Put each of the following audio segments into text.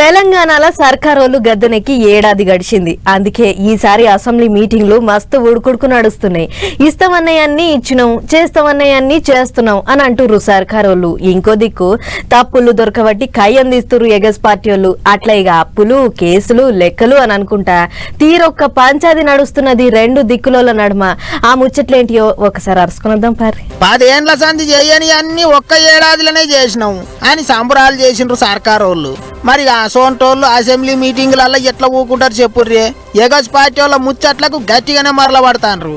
తెలంగాణలో సర్కారోళ్ళు గద్దెనెక్కి ఏడాది గడిచింది. అందుకే ఈసారి అసెంబ్లీ మీటింగ్లు మస్తు ఉడుకుడుకు నడుస్తున్నాయి. ఇస్తామన్నయన్ని ఇచ్చినాం, చేస్తామన్నయన్ని చేస్తున్నాం అని అంటుర్రు సర్కారోళ్ళు. ఇంకో దిక్కు తప్పులు దొరకబట్టి కయ్యందిస్తుర్రు ఎగస్ పార్టీ వాళ్ళు. అట్లా ఇక అప్పులు, కేసులు, లెక్కలు అని అనుకుంటా తీరొక్క పంచాది నడుస్తున్నది రెండు దిక్కుల నడుమ. ఆ ముచ్చట్లేంటియో ఒకసారి అరుసుకునిద్దాం పారి. 10 ఏండ్ల సంధి చేయని అన్ని ఒక్క ఏడాదిలోనే చేసినాం అని సంబరాలు చేసిండ్రు సర్కారోళ్ళు. మరి ఆ సోంటోళ్ళు అసెంబ్లీ మీటింగులలో ఎట్లా ఊకుంటారు చెప్పుర్రే. ఎగస్ పార్టీ వాళ్ళ ముచ్చట్లకు గట్టిగానే మరల పడతాండ్రు.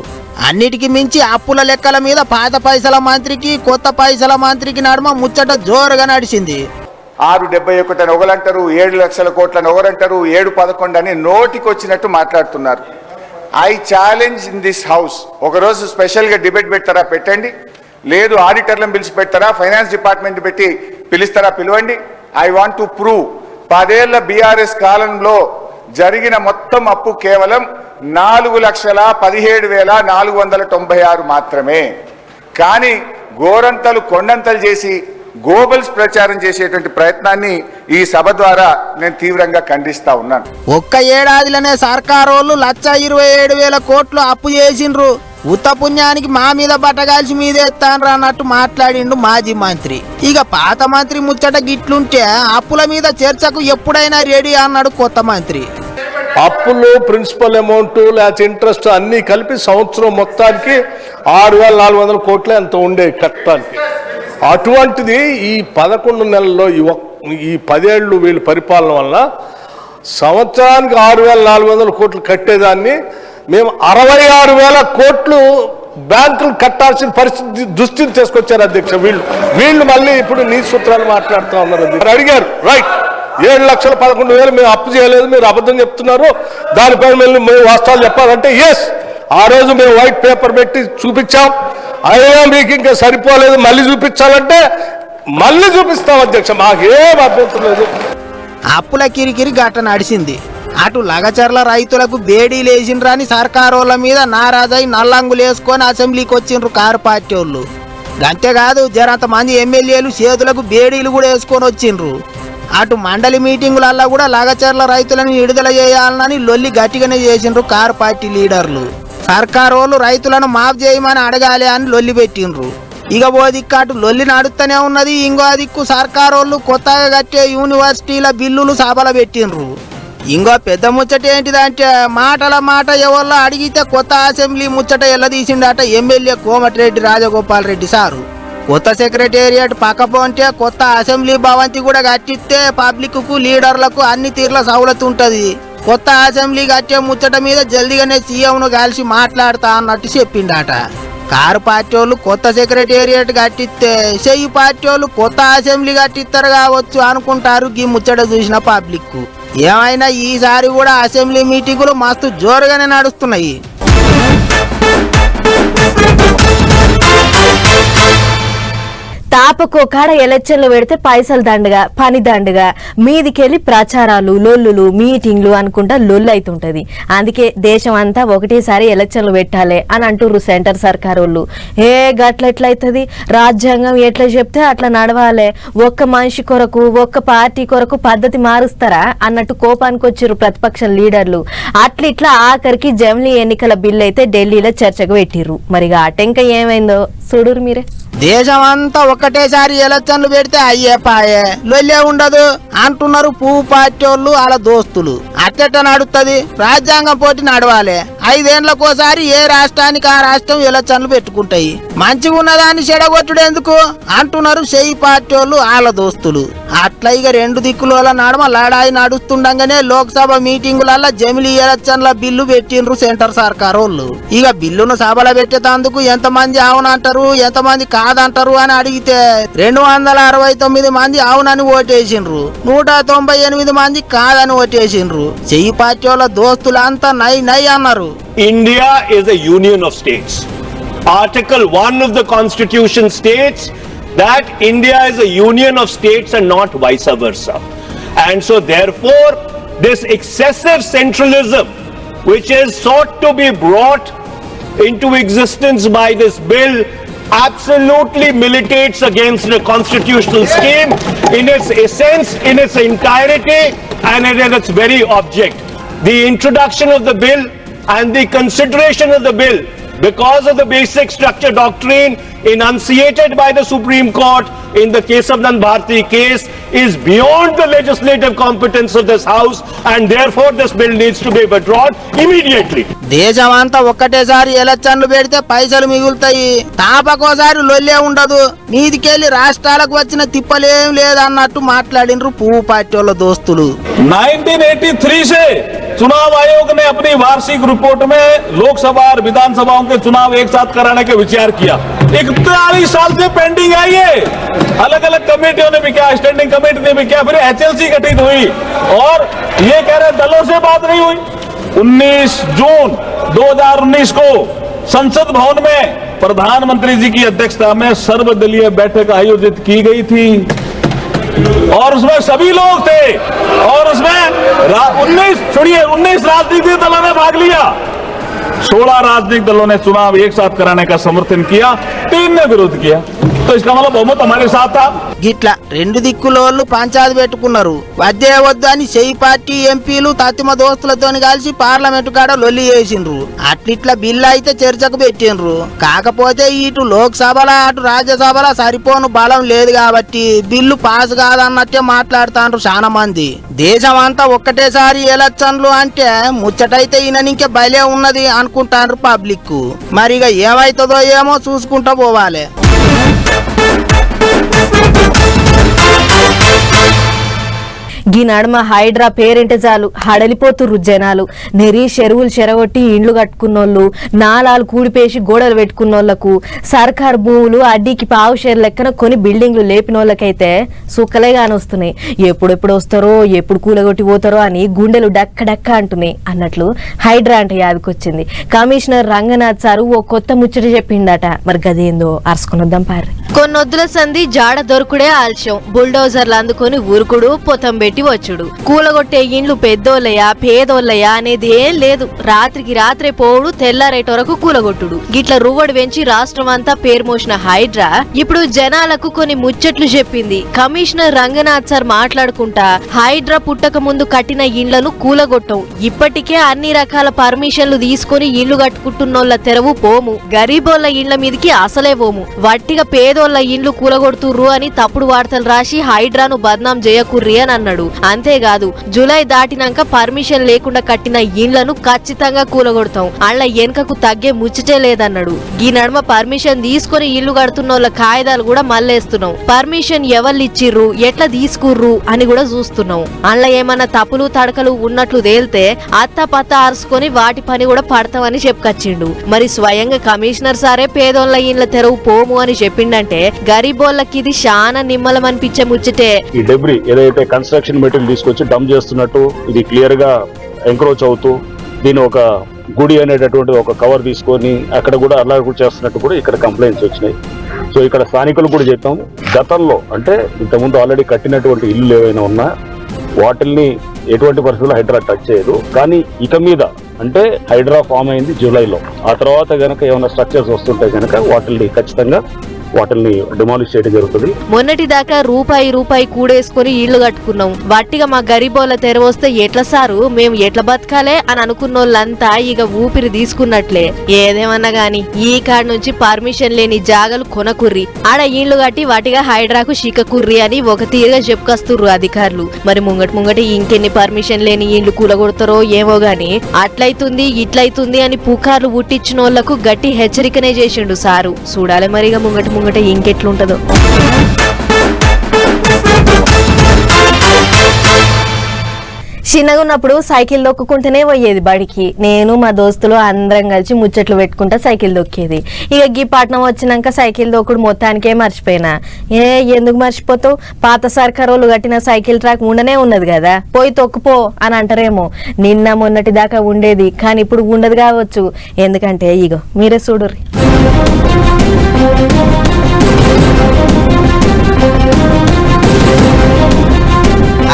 అన్నిటికి మించి అప్పుల లెక్కల మీద పాత పైసల మంత్రికి కొత్త పైసల మంత్రికి నడుమ ముచ్చట జోరుగా నడిచింది. 671 అని ఒకరంటారు, 7 లక్షల కోట్లని ఒకరంటారు, 711 అని నోటికొచ్చినట్టు మాట్లాడుతున్నారు. I challenge in this house, ఒకరోజు స్పెషల్గా డిబేట్ పెడతారా పెట్టండి, లేదు ఆడిటర్లను పిలిచి పెడతారా, ఫైనాన్స్ డిపార్ట్మెంట్ పెట్టి పిలుస్తారా పిలవండి. ఐ వాంట్ టు ప్రూవ్ 10 ఏళ్ల బీఆర్ఎస్ కాలంలో జరిగిన మొత్తం అప్పు కేవలం 4,17,496 మాత్రమే. కానీ గోరంతలు కొండంతలు చేసి గోబల్స్ ప్రచారం చేసేటువంటి ప్రయత్నాన్ని ఈ సభ ద్వారా నేను తీవ్రంగా ఖండిస్తా ఉన్నాను. ఒక్క ఏడాదిలోనే సర్కారోళ్ళు 1,27,000 కోట్లు అప్పు చేసిండ్రు. ఉత్త పుణ్యానికి మా మీద బట్టగాల్చి మీద ఎత్తాన్రా అన్నట్టు మాట్లాడిండు మాజీ మంత్రి. ఇక పాత మంత్రి ముచ్చట గిట్లుంటే అప్పుల మీద చర్చకు ఎప్పుడైనా రెడీ అన్నాడు కొత్త మంత్రి. అప్పులు, ప్రిన్సిపల్ అమౌంట్, లేకపోతే ఇంట్రెస్ట్ అన్ని కలిపి సంవత్సరం మొత్తానికి 6,400 కోట్లే ఎంత ఉండే కట్టడానికి. అటువంటిది ఈ 11 నెలల్లో ఈ 10 ఏళ్ళు వీళ్ళు పరిపాలన వల్ల సంవత్సరానికి 6,400 కోట్లు కట్టేదాన్ని మేము 66,000 కోట్లు బ్యాంకులు కట్టాల్సిన పరిస్థితి దుస్థితి తీసుకొచ్చారు అధ్యక్ష. వీళ్ళు మళ్ళీ ఇప్పుడు నీ సూత్రాలు మాట్లాడుతూ ఉన్నారు. అడిగారు, రైట్, 7,11,000 మేము అప్పు చేయలేదు, మీరు అబద్ధం చెప్తున్నారు, దానిపైన మేము వాస్తవాలు చెప్పాలంటే ఎస్, ఆ రోజు మేము వైట్ పేపర్ పెట్టి చూపించాం. అయినా మీకు ఇంకా సరిపోలేదు, మళ్ళీ చూపించాలంటే మళ్ళీ చూపిస్తాం అధ్యక్ష, మాకేం అభ్యంతరం లేదు. అప్పుల కిరికిరి గట్ట నడిచింది. అటు లగచర్ల రైతులకు బేడీలు వేసిండ్రని సర్కారోళ్ళ మీద నారాజై నల్లంగులు వేసుకొని అసెంబ్లీకి వచ్చిండ్రు కారు పార్టీ వాళ్ళు. అంతేకాదు జరంత మంది ఎమ్మెల్యేలు చేతులకు బేడీలు కూడా వేసుకొని వచ్చిండ్రు. అటు మండలి మీటింగులల్లో కూడా లగచర్ల రైతులను విడుదల చేయాలని లొల్లి గట్టిగానే చేసిండ్రు కారు పార్టీ లీడర్లు. సర్కారోళ్ళు రైతులను మాఫ్ చేయమని అడగాలి అని లొల్లి పెట్టిండ్రు. ఇక ఓ దిక్కు అటు లొల్లి నడుస్తూనే ఉన్నది. ఇంకో దిక్కు సర్కారోళ్ళు కొత్తగా కట్టే యూనివర్సిటీల బిల్లులు సభలో పెట్టిండ్రు. ఇంకో పెద్ద ముచ్చట ఏంటిదంటే మాటల మాట ఎవరిలో అడిగితే కొత్త అసెంబ్లీ ముచ్చట ఎల్లదీసిండట ఎమ్మెల్యే కోమటిరెడ్డి రాజగోపాల్ రెడ్డి సారు. కొత్త సెక్రటేరియట్ పక్కపోంటే కొత్త అసెంబ్లీ భవంతి కూడా కట్టిస్తే పబ్లిక్కు, లీడర్లకు అన్ని తీర్ల సౌలత్ ఉంటుంది. కొత్త అసెంబ్లీ కట్టే ముచ్చట మీద జల్దిగానే సీఎంను కలిసి మాట్లాడతా అన్నట్టు చెప్పిండట. కారు పార్టీ వాళ్ళు కొత్త సెక్రటేరియట్ కట్టిస్తే చెయ్యి పార్టీ వాళ్ళు కొత్త అసెంబ్లీ కట్టిస్తారు కావచ్చు అనుకుంటారు ఈ ముచ్చట చూసిన పబ్లిక్. ఏమైనా ఈసారి కూడా అసెంబ్లీ మీటింగులు మస్తు జోరుగానే నడుస్తున్నాయి. తాపకో కాడ ఎలక్షన్లు పెడితే పైసలు దండగా, పని దండగా, మీదికెళ్ళి ప్రచారాలు, లొల్లులు, మీటింగ్లు అనుకుంటా లొల్లు అవుతుంటది. అందుకే దేశం అంతా ఒకటేసారి ఎలక్షన్లు పెట్టాలి అని అంటుర్రు సెంటర్ సర్కార్ వాళ్ళు. గట్ల ఎట్లయితుంది, రాజ్యాంగం ఎట్లా చెప్తే అట్లా నడవాలి, ఒక్క మనిషి కొరకు, ఒక్క పార్టీ కొరకు పద్ధతి మారుస్తారా అన్నట్టు కోపానికి వచ్చిర్రు ప్రతిపక్ష లీడర్లు. అట్లిట్లా ఆఖరికి జమిలీ ఎన్నికల బిల్లు అయితే ఢిల్లీలో చర్చకు పెట్టిర్రు. మరిగా అటెంక ఏమైందో చూడురు మీరే. దేశం అంతా ఒక్కటేసారి ఎలక్షన్లు పెడితే అయ్యే పాయే, లొల్లే ఉండదు అంటున్నారు పువ్వు పార్టీ వాళ్ళు వాళ్ళ దోస్తులు. అట్టెట్ట నడుస్తుంది, రాజ్యాంగం పోటీ నడవాలి. 5 ఏళ్లకోసారి ఏ రాష్ట్రానికి ఆ రాష్ట్రం ఎలక్షన్లు పెట్టుకుంటాయి. మంచిగా ఉన్నదాన్ని చెడగొట్టుడు ఎందుకు అంటున్నారు చెయ్యి పార్టీ వాళ్ళు వాళ్ళ దోస్తులు. అట్లా ఇక రెండు దిక్కుల నడమ లడాయి నడుస్తుండగానే లోక్సభ మీటింగులల్లో జమిలీ ఎలక్షన్ల బిల్లు పెట్టిండ్రు సెంటర్ సర్కార్ వాళ్ళు. ఇక బిల్లును సభలో పెట్టేందుకు ఎంతమంది అవునంటారు, ఎంతమంది కాదంటారు అని అడిగితే 269 మంది అవునని ఓటేసిండ్రు, 198 మంది కాదని ఓటేసిండ్రు. చెయ్యి పార్టీ వాళ్ళ దోస్తులంతా నై నై అన్నారు. India is a union of states. Article 1 of the Constitution states that India is a union of states and not vice versa. And so therefore this excessive centralism which is sought to be brought into existence by this bill absolutely militates against the constitutional scheme in its essence, in its entirety, and at its very object. The introduction of the bill and the consideration of the bill, because of the basic structure doctrine enunciated by the Supreme Court in the case of Nan Bharti case, is beyond the legislative competence of this House, and therefore this bill needs to be withdrawn immediately. దేశమంతా ఒక్కటేసారి ఎలక్షన్లు పెడితే పైసలు మిగులుతాయి, తాపకోసారి లొల్లే ఉండదు, మీదికెళ్ళి రాష్ట్రాలకు వచ్చిన తిప్పలేం లేదన్నట్టు మాట్లాడినరు పువ్వు పార్టీ వాళ్ళ దోస్తులు. 1983 से चुनाव आयोग ने अपनी वार्षिक रिपोर्ट में लोकसभा और विधानसभाओं के चुनाव एक साथ कराने का विचार किया. 41 साल से पेंडिंग है ये. अलग अलग कमेटियों ने भी किया, स्टैंडिंग कमेटी ने भी किया, फिर HLC गठित हुई और ये कह रहे दलों से बात नहीं हुई. 19 जून 2019 को संसद भवन में प्रधानमंत्री जी की अध्यक्षता में सर्वदलीय बैठक आयोजित की गई थी और उसमें सभी लोग थे और उसमें 19 राजनीतिक दलों ने भाग लिया. 16 राजनीतिक दलों ने चुनाव एक साथ कराने का समर्थन किया, 3 ने विरोध किया. तो इसका मतलब बहुमत हमारे साथ था. గిట్లా రెండు దిక్కులోళ్ళు పంచాయతీ పెట్టుకున్నారు. వద్దే వద్దు అని చెయ్యి పార్టీ ఎంపీలు తత్తిమ దోస్తులతోని కలిసి పార్లమెంటు కాడ లొల్లి చేసిండ్రు. అట్లిట్లా బిల్లు అయితే చర్చకు పెట్టిండ్రు. కాకపోతే ఇటు లోక్సభలో అటు రాజ్యసభలో సరిపోను బలం లేదు కాబట్టి బిల్లు పాస్ కాదన్నట్టే మాట్లాడుతాండ్రు చాలా మంది. దేశం అంతా ఒక్కటేసారి ఎలక్షన్లు అంటే ముచ్చటైతే ఈయననింకే బలే ఉన్నది అనుకుంటాండ్రు పబ్లిక్. మరిగా ఏమైతుందో ఏమో చూసుకుంటా పోవాలి. గీ నడుమ హైడ్రా పేరింటే చాలు హడలిపోతుర్రు జనాలు. నెరి చెరువులు చెరగొట్టి ఇండ్లు కట్టుకున్నోళ్ళు, నాలాలు కూడిపేసి గోడలు పెట్టుకున్నోళ్లకు, సర్కారు భూములు అడ్డీకి పావు షేర్ లెక్కన కొని బిల్డింగ్లు లేపినోళ్ళకైతే సుక్కలే కానొస్తున్నాయి. ఎప్పుడెప్పుడు వస్తారో ఎప్పుడు కూలగొట్టి పోతారో అని గుండెలు డక్క డక్క అంటున్నాయి. అన్నట్లు హైడ్రా అంటే యాదకొచ్చింది. కమిషనర్ రంగనాథ్ సారు ఓ కొత్త ముచ్చట చెప్పిండట. మరి గదేందో అరుసుకునొద్దాం పార్రి. కొన్నొద్దుల సంధి జాడ దొరుకుడే ఆలస్యం. బుల్డోజర్లు అందుకొని ఊరుకుడు, పొతం పెట్టి వచ్చుడు. కూలగొట్టే ఇండ్లు పెద్దోళ్ళయా పేదోళ్ళయా అనేది ఏం లేదు. రాత్రికి రాత్రే పోవుడు, తెల్లారేట వరకు కూలగొట్టుడు. గిట్ల రువ్వడు వెంచి రాష్ట్రం అంతా పేరు మోసిన హైడ్రా ఇప్పుడు జనాలకు కొన్ని ముచ్చట్లు చెప్పింది. కమిషనర్ రంగనాథ్ సార్ మాట్లాడుకుంటా హైడ్రా పుట్టక ముందు కట్టిన ఇండ్లను కూలగొట్టం, ఇప్పటికే అన్ని రకాల పర్మిషన్లు తీసుకుని ఇళ్లు కట్టుకుంటున్నోళ్ల తెరవు పోము, గరీబోళ్ల ఇండ్ల మీదకి అసలే పోము, వట్టిగా పేదోళ్ళ ఇండ్లు కూలగొడుతుర్రు అని తప్పుడు వార్తలు రాసి హైడ్రాను బద్నాం చేయకుర్రి అని అన్నాడు. అంతేకాదు జూలై దాటినాక పర్మిషన్ లేకుండా కట్టిన ఇండ్లను ఖచ్చితంగా కూలగొడతాం, అళ్ళ వెనుకకు తగ్గే ముచ్చటే లేదన్నాడు. ఈ నడుమ పర్మిషన్ తీసుకుని ఇల్లు కడుతున్నోళ్ళ కాయిదాలు కూడా మళ్ళేస్తున్నాం. పర్మిషన్ ఎవళ్ళు ఇచ్చిర్రు, ఎట్లా తీసుకుర్రు అని కూడా చూస్తున్నాం. అళ్ళ ఏమన్నా తప్పులు తడకలు ఉన్నట్లు తేలితే అత్త పత్త అరుసుకొని వాటి పని కూడా పడతామని చెప్పుకొచ్చిండు. మరి స్వయంగా కమిషనర్ సారే పేదోళ్ళ ఇండ్ల తెరవు పోము అని చెప్పిండంటే గరీబోళ్ళకి ఇది చాలా నిమ్మలం అనిపించే ముచ్చటే. ఈ డెబ్రీ ఏదైతే కన్స్ట్రక్షన్ మెటీరియల్ తీసుకొచ్చి డంప్ చేస్తున్నట్టు ఇది క్లియర్ గా ఎంక్రోచ్ అవుతూ దీని ఒక గుడి అనేటటువంటి ఒక కవర్ తీసుకొని అక్కడ కూడా అలా కూడా చేస్తున్నట్టు కూడా ఇక్కడ కంప్లైంట్స్ వచ్చినాయి. సో ఇక్కడ స్థానికులు కూడా చెప్పాం, గతంలో అంటే ఇంతకుముందు ఆల్రెడీ కట్టినటువంటి ఇల్లు ఏవైనా ఉన్నా వాటిల్ని ఎటువంటి పరిస్థితుల్లో హైడ్రా టచ్ చేయదు. కానీ ఇక మీద అంటే హైడ్రా ఫామ్ అయింది జూలైలో, ఆ తర్వాత గనక ఏమైనా స్ట్రక్చర్స్ వస్తుంటే గనక వాటిల్ని ఖచ్చితంగా వాటిని డిమాలిష్ చేయడం జరుగుతుంది. మొన్నటి దాకా రూపాయి కూడేసుకుని ఇళ్లు కట్టుకున్నాం, వట్టిగా మా గరీబోళ్ళ తెరవస్తే ఎట్లా సారు మేము ఎట్లా బతకాలే అని అనుకున్నోళ్ళంతా ఇక ఊపిరి తీసుకున్నట్లే. ఏదేమన్నా గాని ఈ కాడ నుంచి పర్మిషన్ లేని జాగలు కొనకుర్రి, ఆడ ఇళ్లు కట్టి వాటిగా హైడ్రాకు చిక్కకుర్రి అని ఒక తీరుగా చెప్పుకొస్తుర్రు అధికారులు. మరి ముంగటి ఇంకెన్ని పర్మిషన్ లేని ఇళ్లు కూలగొడతారో ఏమో గాని అట్లయితుంది ఇట్లయితుంది అని పుకార్లు పుట్టించినోళ్లకు గట్టి హెచ్చరికనే చేసిండు సారు. చూడాలి మరిగా ముంగట ఇంకెట్లుంటదో. చిన్నగా ఉన్నప్పుడు సైకిల్ దొక్కుంటూనే పోయేది బడికి. నేను మా దోస్తులు అందరం కలిసి ముచ్చట్లు పెట్టుకుంటా సైకిల్ దొక్కేది. ఇక గీ పట్నం వచ్చినాక సైకిల్ దొక్కుడు మొత్తానికే మర్చిపోయినా. ఎందుకు మర్చిపోతావు, పాత సర్కారు వాళ్ళు కట్టిన సైకిల్ ట్రాక్ ఉండనే ఉన్నది కదా, పోయి తొక్కుపో అని అంటారేమో. నిన్న మొన్నటి దాకా ఉండేది, కానీ ఇప్పుడు ఉండదు కావచ్చు. ఎందుకంటే ఇగో మీరే చూడుర్రి.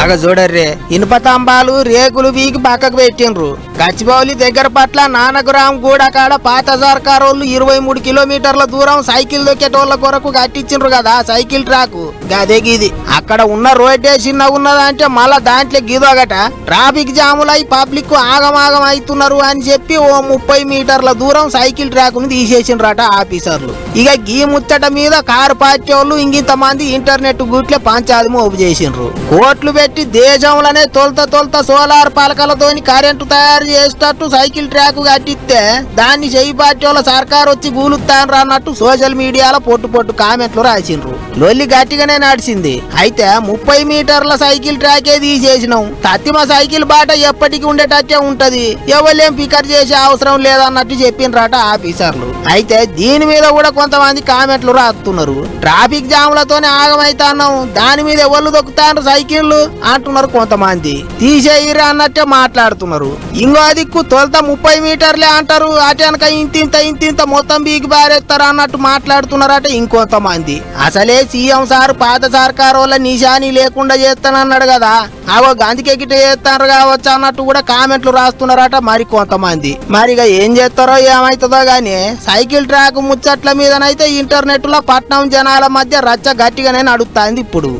అగ చూడర్రే, ఇనుప తంబాలు రేకులు వీకి పక్కకు పెట్టిండ్రు. గచ్చిబౌలి దగ్గర పట్ల నానగ్రామ్ గూడ కాడ పాత సర్కారోళ్ళు 23 కిలోమీటర్ల దూరం సైకిల్ దొక్కేటోళ్ల కొరకు కట్టించిండ్రు కదా సైకిల్ ట్రాక్. గదే గిది అక్కడ ఉన్న రోడ్డే చిన్నగా ఉన్నదంటే మళ్ళా దాంట్లో గిదొగట ట్రాఫిక్ జాములై పబ్లిక్ ఆగమాగం అవుతున్నారు అని చెప్పి ఓ 30 మీటర్ల దూరం సైకిల్ ట్రాక్ ను తీసేసిండ్రట ఆఫీసర్లు. ఇక గీ ముచ్చట మీద కారు పార్టీ వాళ్ళు ఇంకింత మంది ఇంటర్నెట్ గుట్లే పంచాది మోపు చేసిండ్రు. కోట్లు పెట్టి దేశంలోనే తొలత సోలార్ పలకలతోని కరెంటు తయారు చేసేటట్టు సైకిల్ ట్రాక్ కట్టిస్తే దాన్ని చెయ్యి పార్టీ వాళ్ళ సర్కారు వచ్చి గూలుతాను అన్నట్టు సోషల్ మీడియాలో పొట్టు కామెంట్లు రాసిండ్రు. లొల్లి గట్టిగానే నడిచింది. అయితే 30 మీటర్ల సైకిల్ ట్రాకే తీసేసినాం, తత్తిమ సైకిల్ బాట ఎప్పటికి ఉండేటట్టే ఉంటది, ఎవరేం పికర్ చేసే అవసరం లేదన్నట్టు చెప్పిండ్రట ఆఫీసర్లు. అయితే దీని మీద కూడా కొంతమంది కామెంట్లు రాస్తున్నారు. ట్రాఫిక్ జాములతోనే ఆగమైతాన్నాం, దాని మీద ఎవరు దొక్కుతారు సైకిళ్లు అంటున్నారు కొంతమంది. తీసేయిరా అన్నట్టే మాట్లాడుతున్నారు. ఇంకో దిక్కు తొలత 30 మీటర్లే అంటారు, అటెనక ఇంతింత మొత్తం బీకి బారేస్తారు అన్నట్టు మాట్లాడుతున్నారట ఇంకొంతమంది. అసలే సీఎం సార్ పాత సర్కారు వల్ల నిశాని లేకుండా చేస్తానన్నాడు కదా, అవో గందికి గిట్ట చేస్తారు కావచ్చు అన్నట్టు కూడా కామెంట్లు రాస్తున్నారట మరి కొంతమంది. మరిగా ఏం చేస్తారో ఏమైతుందో గానీ సైకిల్ ట్రాక్ ముచ్చట్ల మీదనైతే ఇంటర్నెట్ లో పట్నం జనాల మధ్య రచ్చ గట్టిగానే నడుస్తుంది ఇప్పుడు.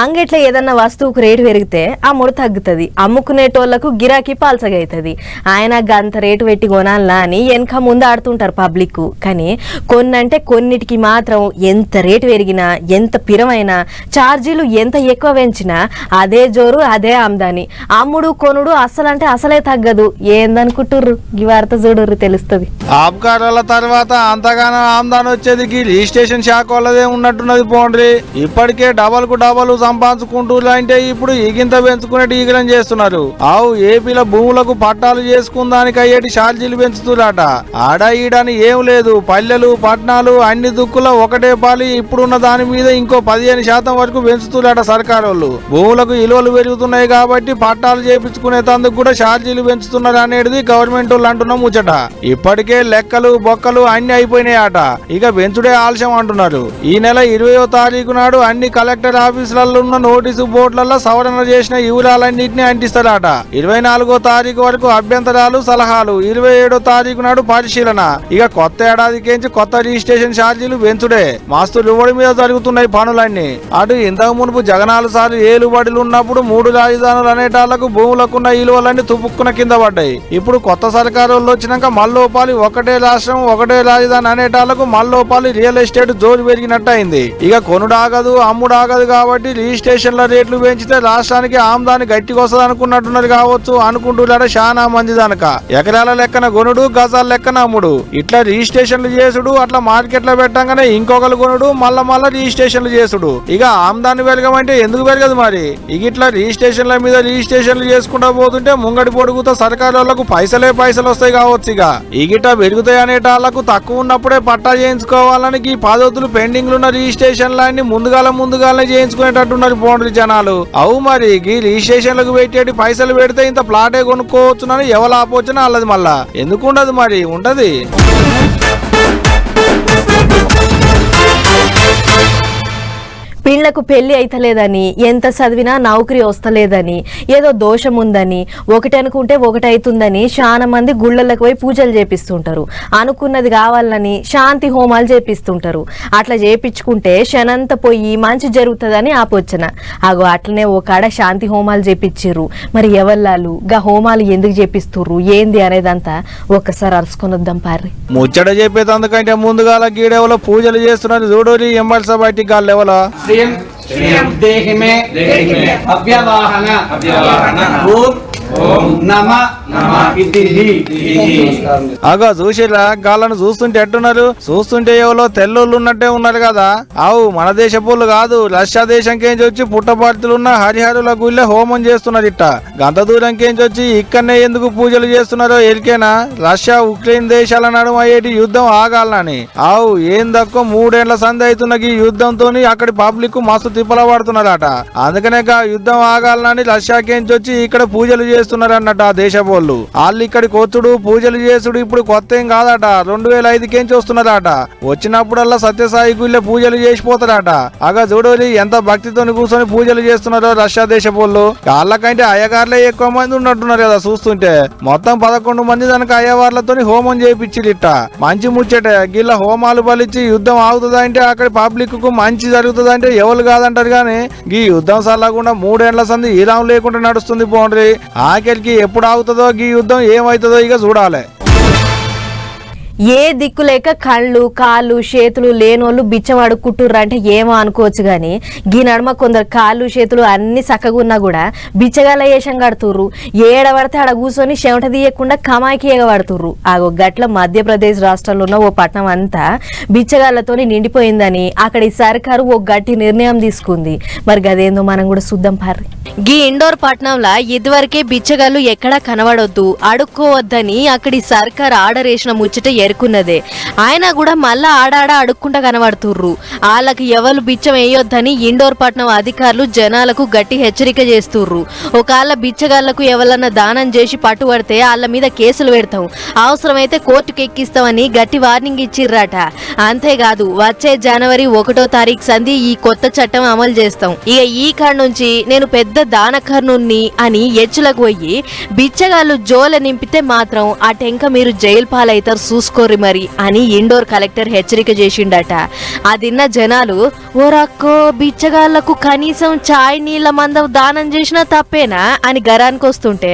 అంగట్లో ఏదన్నా వస్తువుకు రేటు పెరిగితే అమ్ముడు తగ్గుతుంది, అమ్ముకునేటోళ్లకు గిరాకీ పాల్సగా అవుతుంది. ఆయన గంత రేటు పెట్టి కొనాలా అని వెనక ముందు ఆడుతుంటారు పబ్లిక్. కానీ కొన్నంటే కొన్నిటికి మాత్రం ఎంత రేటు పెరిగినా ఎంత పిరమైనా ఛార్జీలు ఎంత ఎక్కువ పెంచినా అదే జోరు అదే ఆమ్దాని. అమ్ముడు కొనుడు అసలంటే అసలే తగ్గదు. ఏందనుకుంటుర్రు ఈ వార్త చూడుర్రు తెలుస్తుంది. ఆబ్కారాల తర్వాత అంతగానో ఆమ్దాని వచ్చేది రిజిస్ట్రేషన్ శాఖ వాళ్ళదే ఉన్నట్టున్నది. పోండ్రి ఇప్పటికే డబల్ కు డబల్ సంపాదించుకుంటూ అంటే ఇప్పుడు ఈగింత పెంచుకునేట్టు ఈగలం చేస్తున్నారు. ఆవు ఏపీలో భూములకు పట్టాలు చేసుకుందానికి అయ్యేటి ఛార్జీలు పెంచుతున్నారట. ఆడ ఈడని ఏం లేదు, పల్లెలు పట్టణాలు అన్ని దుక్కుల ఒకటే పాలి ఇప్పుడున్న దాని మీద ఇంకో 15% వరకు పెంచుతున్నారట సర్కారు వాళ్ళు. భూములకు విలువలు పెరుగుతున్నాయి కాబట్టి పట్టాలు చేపించుకునే తందుకు కూడా ఛార్జీలు పెంచుతున్నారు అనేది గవర్నమెంట్ వాళ్ళు అంటున్న ముచ్చట. ఇప్పటికే లెక్కలు బొక్కలు అన్ని అయిపోయినాయట, ఇక పెంచుడే ఆలస్యం అంటున్నారు. ఈ నెల 20వ తారీఖు నాడు అన్ని కలెక్టర్ ఆఫీసులలో ఉన్న నోటీసు బోర్డులలో సవరణ చేసిన వివరాలన్నింటినీ అంటిస్తారట. 24వ తారీఖు వరకు అభ్యంతరాలు సలహాలు, 27వ తారీఖు నాడు పరిశీలన. ఇక కొత్త ఏడాదికేంచి కొత్త రిజిస్ట్రేషన్ ఛార్జీలు పెంచుడే. మస్తు లువడి మీద జరుగుతున్నాయి పనులన్నీ. అటు ఇంతకు మునుపు జగనాలు సార్లు ఏలుబడులు ఉన్నప్పుడు 3 రాజధానులు అనేటాళ్లకు భూములకున్న విలువలన్నీ తుపుక్కున కింద పడ్డాయి. ఇప్పుడు కొత్త సర్కారు వచ్చినాక మల్లోపాలి ఒకటే రాష్ట్రం ఒకటే రాజధాని అనేటాళ్లకు మల్లోపాలి రియల్ ఎస్టేట్ జోరు పెరిగినట్టు అయింది. ఇక కొనుడాగదు అమ్ముడాగదు కాబట్టి రిజిస్ట్రేషన్ల రేట్లు పెంచితే రాష్ట్రానికి ఆమ్దాని గట్టికి వస్తుంది అనుకున్నట్టున్నది కావచ్చు అనుకుంటున్నాడు చాలా మంది. దనక ఎకరాల లెక్కన కొనుడు గజాల లెక్కన అమ్ముడు, ఇట్లా రిజిస్ట్రేషన్లు చేసుడు, అట్లా మార్కెట్ లో పెట్టంగానే ఇంకొకరు కొనుడు, మళ్ళా రిజిస్ట్రేషన్లు చేసుడు. ఇక ఆమ్దాని పెరగమంటే ఎందుకు పెరగదు మరి? ఇక ఇట్లా రిజిస్ట్రేషన్ల మీద రిజిస్ట్రేషన్లు చేసుకుంటా పోతుంటే ముంగడి పొడుగుతో సర్కారు వాళ్ళకు పైసలు వస్తాయి కావచ్చు. ఇక ఇట పెరుగుతాయి అనేటాళ్లకు తక్కువ ఉన్నప్పుడే పట్టా చేయించుకోవాలని ఈ పద్ధతులు పెండింగ్ ఉన్న రిజిస్ట్రేషన్లన్నీ ముందుగానే చేయించుకునేటట్టున్నారు పోండ్రి జనాలు. అవు మరి ఈ రిజిస్ట్రేషన్లకు పెట్టేటి పైసలు పెడితే ఇంత ప్లాటే కొనుక్కోవచ్చునని ఎవరు ఆపోచన అల్లది. మళ్ళా ఎందుకు ఉండదు మరి? ఉంటది. పిల్లకు పెళ్లి అయితలేదని, ఎంత చదివినా నౌకరీ వస్తలేదని, ఏదో దోషం ఉందని, ఒకటి అనుకుంటే ఒకటి అవుతుందని చాలా మంది గుళ్ళలకు పోయి పూజలు చేపిస్తుంటారు. అనుకున్నది కావాలని శాంతి హోమాలు చేపిస్తుంటారు. అట్లా చేపించుకుంటే శనంత పోయి మంచి జరుగుతుందని ఆపోచన. అగో అట్లనే ఒక ఆడ శాంతి హోమాలు చేపించిర్రు. మరి ఎవరు గా హోమాలు ఎందుకు చేపిస్తుర్రు ఏంది అనేదంతా ఒక్కసారి అరుచుకొని వద్దాం పారి. ముచ్చట చెప్పేందుకంటే ముందుగాల గీడెవలో పూజలు చేస్తున్నారు చూడోరి ఎంబల్ సభకి గాళ్ళెవలో देहि में अव्यवाहन అగో చూసిరా గాళ్ళను చూస్తుంటే ఎట్టున్నారు? చూస్తుంటే ఎవరో తెల్లోళ్ళు ఉన్నట్టే ఉన్నారు కదా. అవు మన దేశ పూలు కాదు, రష్యా దేశంకేంచి వచ్చి పుట్టపర్తులున్న హరిహరుల గుళ్ళే హోమం చేస్తున్నారు. ఇట్ట గంత దూరంకేంచి వచ్చి ఇక్కడనే ఎందుకు పూజలు చేస్తున్నారో ఎరికేనా? రష్యా ఉక్రెయిన్ దేశాల నడుమ అయ్యేటి యుద్ధం ఆగాలని. అవు ఏం తక్కువ 3 ఏళ్ల సంధి అవుతున్న ఈ యుద్ధంతో అక్కడి పబ్లిక్ మస్తు తిప్పల పడుతున్నారట. అందుకనే యుద్ధం ఆగాలని రష్యాకేంచి వచ్చి ఇక్కడ పూజలు చేస్తున్నారు అన్నట్టు ఆ దేశపోళ్ళు. వాళ్ళు ఇక్కడికి వచ్చుడు పూజలు చేసుడు ఇప్పుడు కొత్త ఏం కాదట. 2005 వస్తున్నారట. వచ్చినప్పుడల్లా సత్యసాయి గుళ్ళే పూజలు చేసిపోతారట. అగా చూడలి ఎంత భక్తితో కూర్చొని పూజలు చేస్తున్నారో రష్యా దేశపోళ్ళు. వాళ్ళకంటే అయ్యగారులే ఎక్కువ మంది ఉన్నట్టున్నారు కదా చూస్తుంటే. మొత్తం 11 మంది దానికి అయ్యవార్లతో హోమం చేయించిలిట్ట. మంచి ముచ్చట. గిల్ల హోమాలు బలిచ్చి యుద్ధం ఆగుతుందంటే అక్కడ పబ్లిక్ కు మంచి జరుగుతుందంటే ఎవరు కాదంటారు గాని ఈ యుద్ధం సల్లకుండా 3 ఏళ్ల సంది ఇరాం లేకుండా నడుస్తుంది పోండ్రి. ఆఖరికి ఎప్పుడు ఆగుతుందో ఈ యుద్ధం ఏమవుతుందో ఇక చూడాలి. ఏ దిక్కు లేక కళ్ళు కాళ్ళు చేతులు లేనోళ్ళు బిచ్చం అడుక్కుంటుర్రు అంటే ఏమో అనుకోవచ్చు గాని గీ నడుమ కొందరు కాళ్ళు చేతులు అన్ని చక్కగున్నా కూడా బిచ్చగాళ్ళ వేషం కడుతుర్రు. ఏడబడితే ఆడ కూర్చొని చెమట తీయకుండా కమాయికి ఎగబడుతుర్రు. ఆగో గట్ల మధ్యప్రదేశ్ రాష్ట్రంలో ఉన్న ఓ పట్టణం అంతా బిచ్చగాళ్లతోని నిండిపోయిందని అక్కడి సర్కారు ఓ గట్టి నిర్ణయం తీసుకుంది. మరి గదేందో మనం కూడా చూద్దాం పార్రి. గీ ఇండోర్ పట్టణంలో ఇదివరకే బిచ్చగాళ్ళు ఎక్కడా కనబడొద్దు అడుక్కోవద్దని అక్కడి సర్కార్ ఆర్డర్ వేసిన ముచ్చట ఎరుకున్నదే. ఆయన కూడా మళ్ళా ఆడాడ అడుక్కుంటా కనబడుతుర్రు. వాళ్ళకి ఎవరు బిచ్చం వేయొద్దని ఇండోర్ పట్టణం అధికారులు జనాలకు గట్టి హెచ్చరిక చేస్తుర్రు. ఒకవేళ బిచ్చగాళ్లకు ఎవరన్నా దానం చేసి పట్టుబడితే వాళ్ళ మీద కేసులు పెడతాం, అవసరమైతే కోర్టుకు ఎక్కిస్తామని గట్టి వార్నింగ్ ఇచ్చిర్రట. అంతేకాదు వచ్చే జనవరి 1వ తారీఖు సంధి ఈ కొత్త చట్టం అమలు చేస్తాం. ఇక ఈ కాడ నుంచి నేను పెద్ద దానకర్ణుణ్ణి అని ఎచ్చులకు పోయి బిచ్చగాళ్ళు జోల నింపితే మాత్రం ఆ టెంక మీరు జైలు పాలైతారు చూసుకోర్రి మరి అని ఇండోర్ కలెక్టర్ హెచ్చరిక చేసిండట. అదిన్న జనాలు ఓరక్కో బిచ్చగాళ్లకు కనీసం చాయ్ నీళ్ల మందం దానం చేసినా తప్పేనా అని గరానికి వస్తుంటే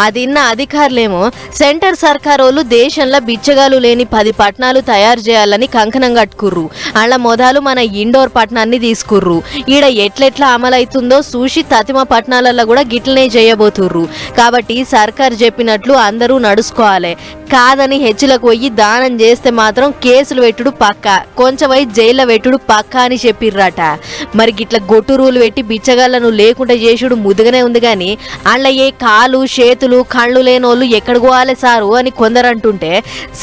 అదిన్న అధికారులేమో సెంటర్ సర్కారోళ్ళు దేశంలో బిచ్చగాలు లేని 10 పట్టణాలు తయారు చేయాలని కంకణం కట్టుకుర్రు. అలా మొదలు మన ఇండోర్ పట్టణాన్ని తీసుకుర్రు. ఈడ ఎట్లెట్లా అమలైతుందో చూసి తతిమ పట్టణాలలో కూడా గిట్లనే చేయబోతుర్రు. కాబట్టి సర్కార్ చెప్పినట్లు అందరూ నడుచుకోవాలి. కాదని హెచ్చులకు పోయి దానం చేస్తే మాత్రం కేసులు పెట్టుడు పక్క, కొంచెం అయి జైల్లో పెట్టుడు పక్క అని చెప్పిర్రట. మరి గిట్ల గొట్టు రూలు పెట్టి బిచ్చగాళ్లను లేకుండా చేసుడు ముదుగానే ఉంది గాని అళ్ళ ఏ కాలు చేతులు కళ్ళు లేనోళ్ళు ఎక్కడ పోవాలి సారు అని కొందరు అంటుంటే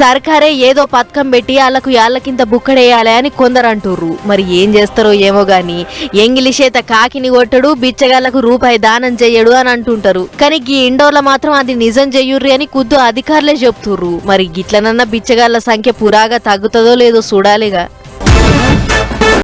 సర్కారే ఏదో పథకం పెట్టి వాళ్ళకింత బుక్కడేయాలి అని కొందరు అంటుర్రు. మరి ఏం చేస్తారో ఏమో గాని ఎంగిలిషేత కాకిని కొట్టడు బిచ్చగాళ్లకు రూపాయి దానం చెయ్యడు అని అంటుంటారు. కానీ ఈ ఇండోర్లో మాత్రం అది నిజం చెయ్యుర్రి అని ఖుద్దు అధికారులే చెప్తుర్రు. మరి గిట్లనన్నా బిచ్చగాళ్ల సంఖ్య పురాగా తగ్గుతుందో లేదో చూడాలిగా.